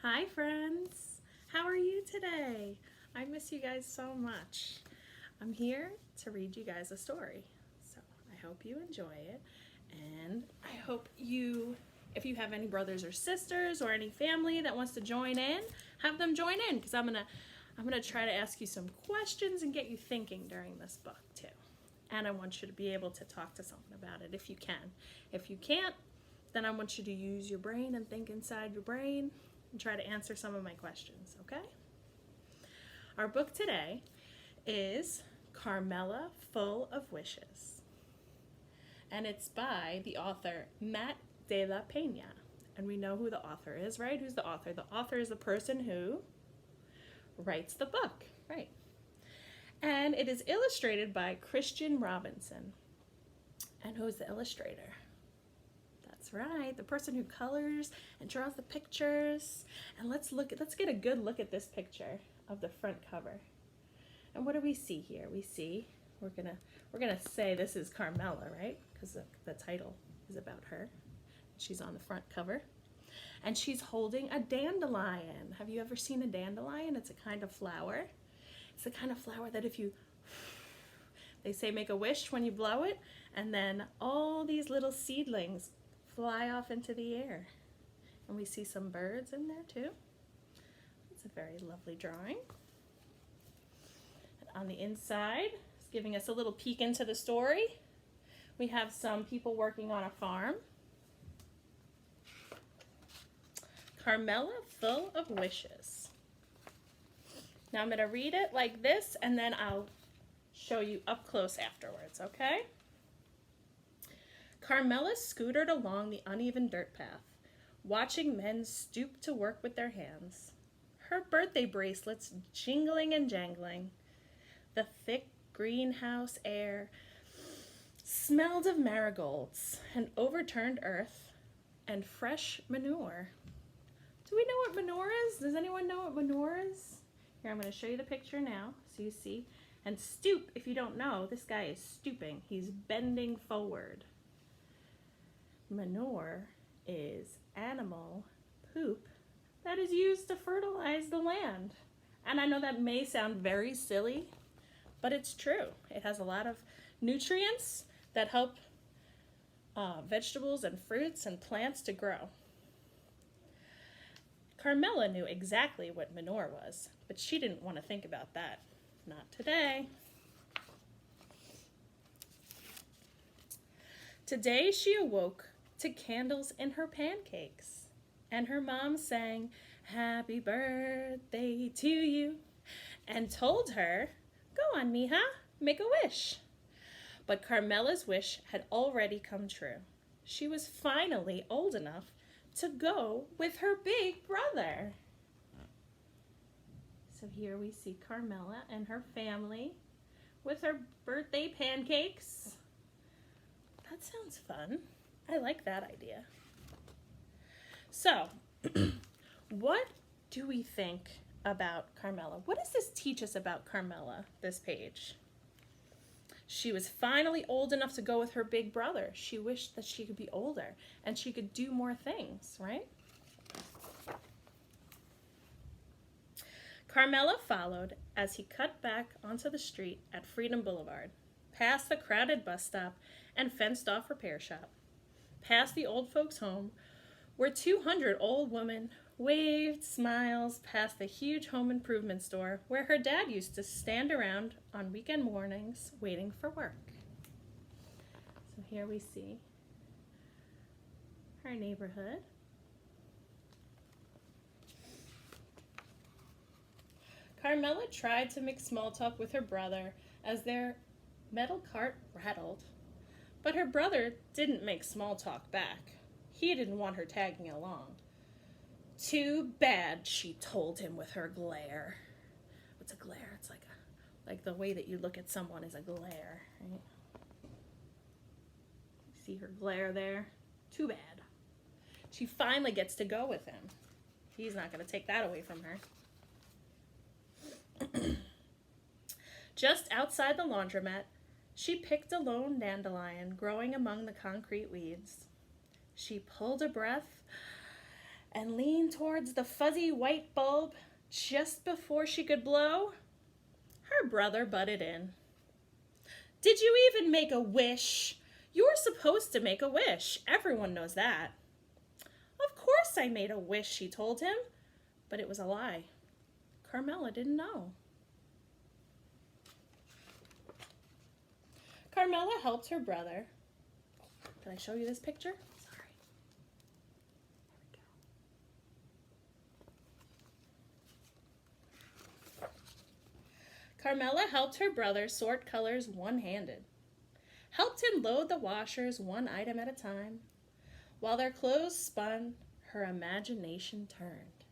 Hi friends, how are you today? I miss you guys so much. I'm here to read you guys a story, so I hope you enjoy it, and I hope if you have any brothers or sisters or any family that wants to join in, have them join in, because I'm gonna try to ask you some questions and get you thinking during this book too. And I want you to be able to talk to someone about it if you can. If you can't, then I want you to use your brain and think inside your brain and try to answer some of my questions, okay? Our book today is Carmela Full of Wishes. And it's by the author Matt de la Peña. And we know who the author is, right? Who's the author? The author is the person who writes the book, right? And it is illustrated by Christian Robinson. And who's the illustrator? That's right, the person who colors and draws the pictures. And let's get a good look at this picture of the front cover. And what do we see here? We're gonna say this is Carmela, right? Because the title is about her. She's on the front cover. And she's holding a dandelion. Have you ever seen a dandelion? It's a kind of flower. It's the kind of flower that they say make a wish when you blow it, and then all these little seedlings fly off into the air. And we see some birds in there too. It's a very lovely drawing. And on the inside, it's giving us a little peek into the story. We have some people working on a farm. Carmela Full of Wishes. Now I'm going to read it like this, and then I'll show you up close afterwards, okay? Carmela scootered along the uneven dirt path, watching men stoop to work with their hands. Her birthday bracelets jingling and jangling. The thick greenhouse air smelled of marigolds and overturned earth and fresh manure. Do we know what manure is? Does anyone know what manure is? Here, I'm going to show you the picture now so you see. And stoop, if you don't know, this guy is stooping. He's bending forward. Manure is animal poop that is used to fertilize the land. And I know that may sound very silly, but it's true. It has a lot of nutrients that help vegetables and fruits and plants to grow. Carmela knew exactly what manure was, but she didn't want to think about that. Not today. Today she awoke to candles in her pancakes, and her mom sang, "Happy birthday to you," and told her, "Go on, mija, make a wish." But Carmela's wish had already come true. She was finally old enough to go with her big brother. So here we see Carmela and her family with her birthday pancakes. That sounds fun. I like that idea. So, what do we think about Carmela? What does this teach us about Carmela, this page? She was finally old enough to go with her big brother. She wished that she could be older and she could do more things, right? Carmela followed as he cut back onto the street at Freedom Boulevard, past the crowded bus stop and fenced-off repair shop, past the old folks' home, where 200 old women waved smiles past the huge home improvement store where her dad used to stand around on weekend mornings waiting for work. So here we see her neighborhood. Carmela tried to make small talk with her brother as their metal cart rattled, but her brother didn't make small talk back. He didn't want her tagging along. "Too bad," she told him with her glare. What's a glare? It's like the way that you look at someone is a glare, right? See her glare there? Too bad. She finally gets to go with him. He's not going to take that away from her. Just outside the laundromat, she picked a lone dandelion growing among the concrete weeds. She pulled a breath and leaned towards the fuzzy white bulb just before she could blow, her brother butted in. "Did you even make a wish? You're supposed to make a wish. Everyone knows that." "Of course I made a wish," she told him, but it was a lie. Carmela didn't know. Carmela helped her brother. Did I show you this picture? Sorry. There we go. Carmela helped her brother sort colors one-handed, helped him load the washers one item at a time. While their clothes spun, her imagination turned.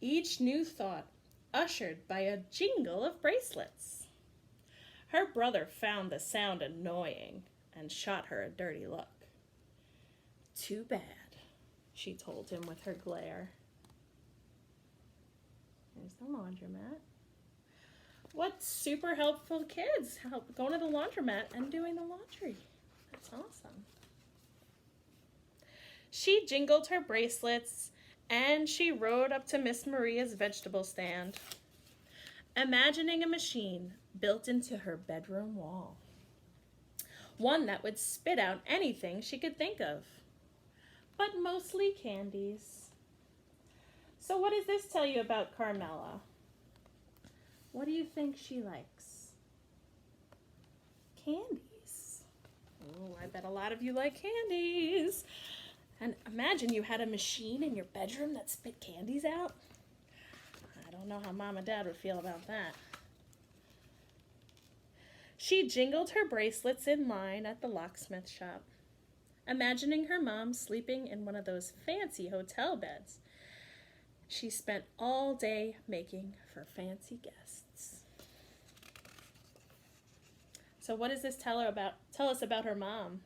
Each new thought ushered by a jingle of bracelets. Her brother found the sound annoying and shot her a dirty look. "Too bad," she told him with her glare. There's the laundromat. What super helpful kids going to the laundromat and doing the laundry. That's awesome. She jingled her bracelets and she rode up to Miss Maria's vegetable stand, imagining a machine built into her bedroom wall. One that would spit out anything she could think of, but mostly candies. So what does this tell you about Carmela? What do you think she likes? Candies. Oh, I bet a lot of you like candies. And imagine you had a machine in your bedroom that spit candies out. I don't know how Mom and Dad would feel about that. She jingled her bracelets in line at the locksmith shop, imagining her mom sleeping in one of those fancy hotel beds she spent all day making for fancy guests. So what does this tell us about her mom?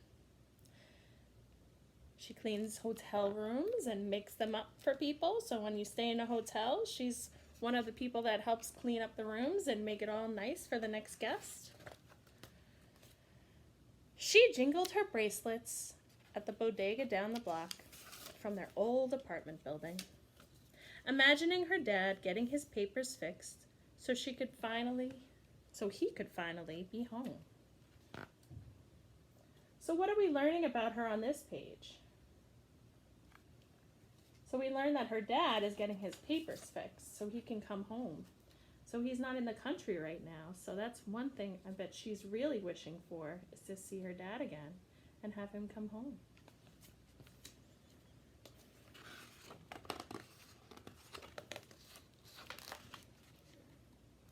She cleans hotel rooms and makes them up for people. So when you stay in a hotel, she's one of the people that helps clean up the rooms and make it all nice for the next guest. She jingled her bracelets at the bodega down the block from their old apartment building, imagining her dad getting his papers fixed so he could finally be home. So what are we learning about her on this page? So we learned that her dad is getting his papers fixed so he can come home. So he's not in the country right now. So that's one thing I bet she's really wishing for, is to see her dad again and have him come home.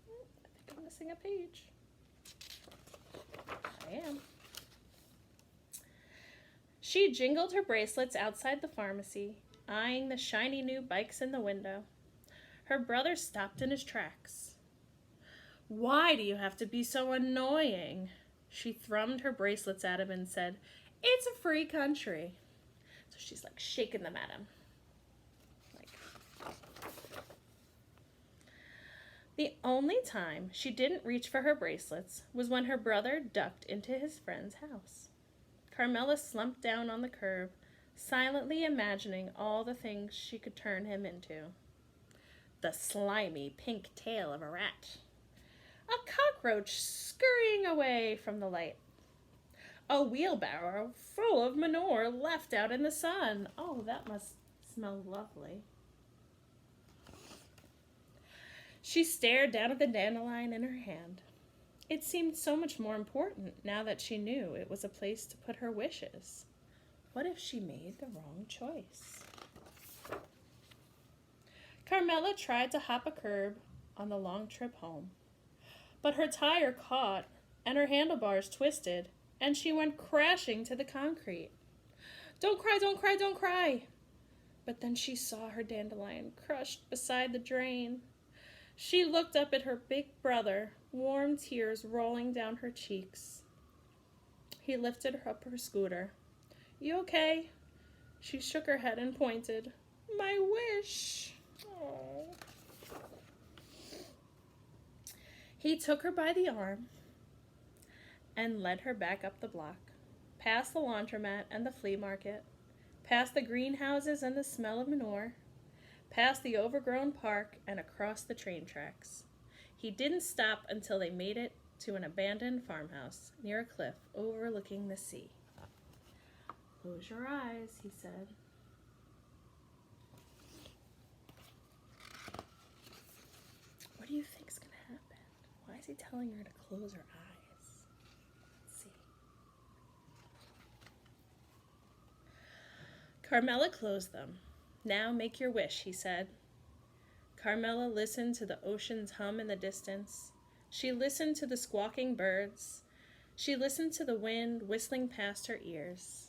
I think I'm missing a page. I am. She jingled her bracelets outside the pharmacy, eyeing the shiny new bikes in the window. Her brother stopped in his tracks. "Why do you have to be so annoying?" She thrummed her bracelets at him and said, "It's a free country." So she's like shaking them at him. The only time she didn't reach for her bracelets was when her brother ducked into his friend's house. Carmela slumped down on the curb, silently imagining all the things she could turn him into. The slimy pink tail of a rat. A cockroach scurrying away from the light. A wheelbarrow full of manure left out in the sun. Oh, that must smell lovely. She stared down at the dandelion in her hand. It seemed so much more important now that she knew it was a place to put her wishes. What if she made the wrong choice? Carmela tried to hop a curb on the long trip home, but her tire caught and her handlebars twisted, and she went crashing to the concrete. "Don't cry, don't cry, don't cry!" But then she saw her dandelion crushed beside the drain. She looked up at her big brother, warm tears rolling down her cheeks. He lifted her up her scooter. "You okay?" She shook her head and pointed. "My wish." Aww. He took her by the arm and led her back up the block, past the laundromat and the flea market, past the greenhouses and the smell of manure, past the overgrown park and across the train tracks. He didn't stop until they made it to an abandoned farmhouse near a cliff overlooking the sea. Close your eyes, he said. What do you think's going to happen? Why is he telling her to close her eyes? Let's see. Carmela closed them. Now make your wish, he said. Carmela listened to the ocean's hum in the distance. She listened to the squawking birds. She listened to the wind whistling past her ears.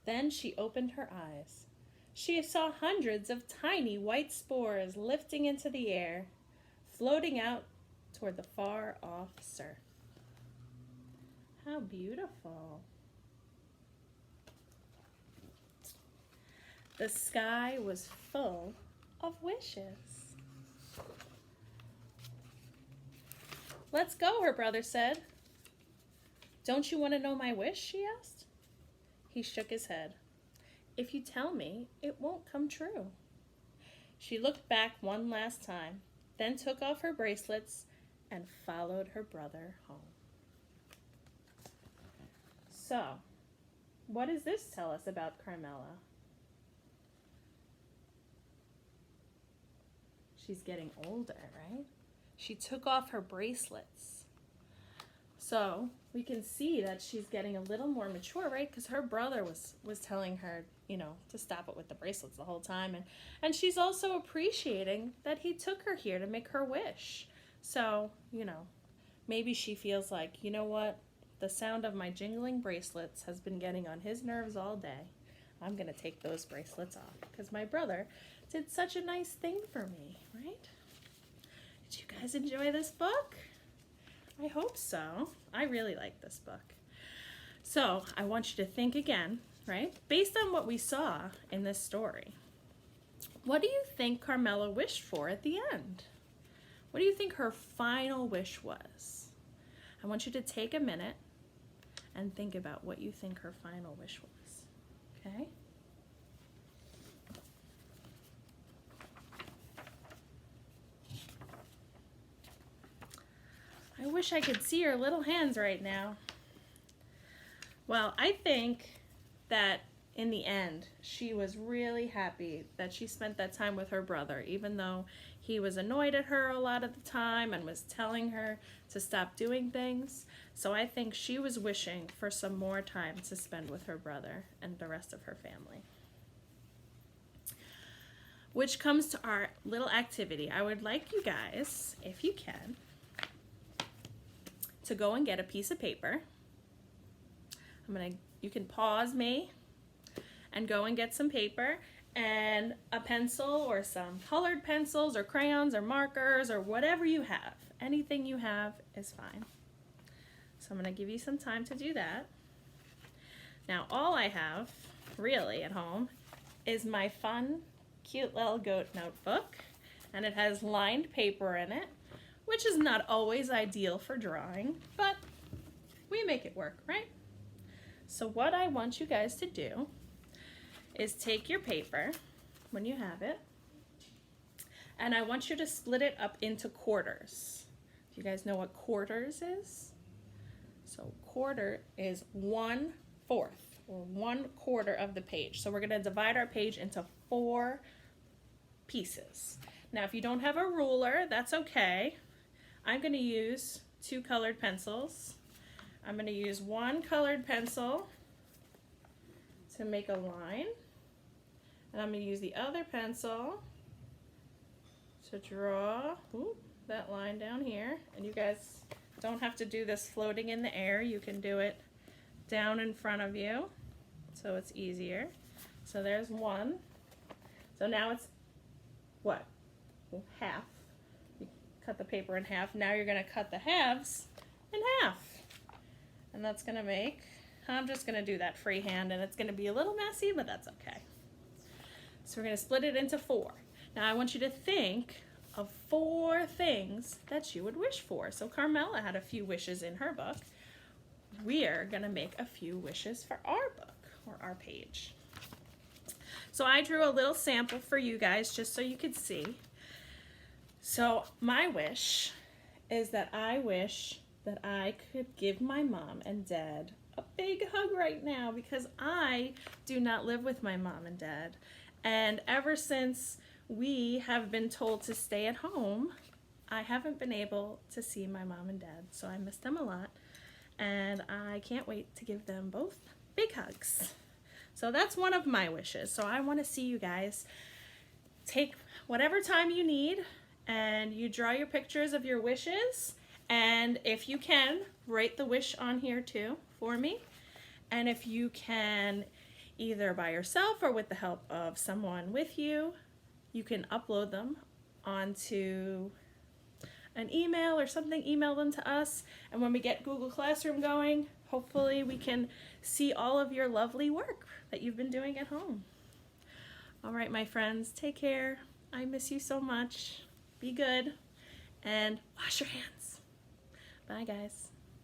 Then she opened her eyes. She saw hundreds of tiny white spores lifting into the air, floating out toward the far-off surf. How beautiful. The sky was full of wishes. Let's go, her brother said. Don't you want to know my wish? She asked. He shook his head. If you tell me, it won't come true. She looked back one last time, then took off her bracelets and followed her brother home. So, what does this tell us about Carmela? She's getting older, right? She took off her bracelets. So, we can see that she's getting a little more mature, right? Because her brother was telling her, to stop it with the bracelets the whole time. And she's also appreciating that he took her here to make her wish. So, maybe she feels like, you know what? The sound of my jingling bracelets has been getting on his nerves all day. I'm going to take those bracelets off because my brother did such a nice thing for me, right? Did you guys enjoy this book? I hope so. I really like this book. So I want you to think again, right? Based on what we saw in this story, what do you think Carmela wished for at the end? What do you think her final wish was? I want you to take a minute and think about what you think her final wish was, okay? I wish I could see her little hands right now. Well, I think that in the end, she was really happy that she spent that time with her brother, even though he was annoyed at her a lot of the time and was telling her to stop doing things. So I think she was wishing for some more time to spend with her brother and the rest of her family. Which comes to our little activity. I would like you guys, if you can, to go and get a piece of paper. You can pause me and go and get some paper and a pencil or some colored pencils or crayons or markers or whatever you have. Anything you have is fine. So I'm going to give you some time to do that. Now all I have really at home is my fun, cute little goat notebook, and it has lined paper in it, which is not always ideal for drawing, but we make it work, right? So what I want you guys to do is take your paper, when you have it, and I want you to split it up into quarters. Do you guys know what quarters is? So quarter is 1/4 or 1/4 of the page. So we're going to divide our page into 4 pieces. Now if you don't have a ruler, that's okay. I'm going to use 2 colored pencils. I'm going to use 1 colored pencil to make a line. And I'm going to use the other pencil to draw that line down here. And you guys don't have to do this floating in the air. You can do it down in front of you so it's easier. So there's 1. So now it's what? Well, half. You cut the paper in half. Now you're going to cut the halves in half. And that's going to make, I'm just going to do that freehand, and it's going to be a little messy, but that's okay. So we're going to split it into 4. Now I want you to think of 4 things that you would wish for. So Carmela had a few wishes in her book. We're gonna make a few wishes for our book or our page. So I drew a little sample for you guys just so you could see. So my wish is that I wish that I could give my mom and dad a big hug right now, because I do not live with my mom and dad. And ever since we have been told to stay at home, I haven't been able to see my mom and dad. So I miss them a lot. And I can't wait to give them both big hugs. So that's one of my wishes. So I want to see you guys take whatever time you need and you draw your pictures of your wishes. And if you can, write the wish on here too for me. And if you can, either by yourself or with the help of someone with you, you can upload them onto an email or something, email them to us. And when we get Google Classroom going, hopefully we can see all of your lovely work that you've been doing at home. All right, my friends, take care. I miss you so much. Be good and wash your hands. Bye, guys.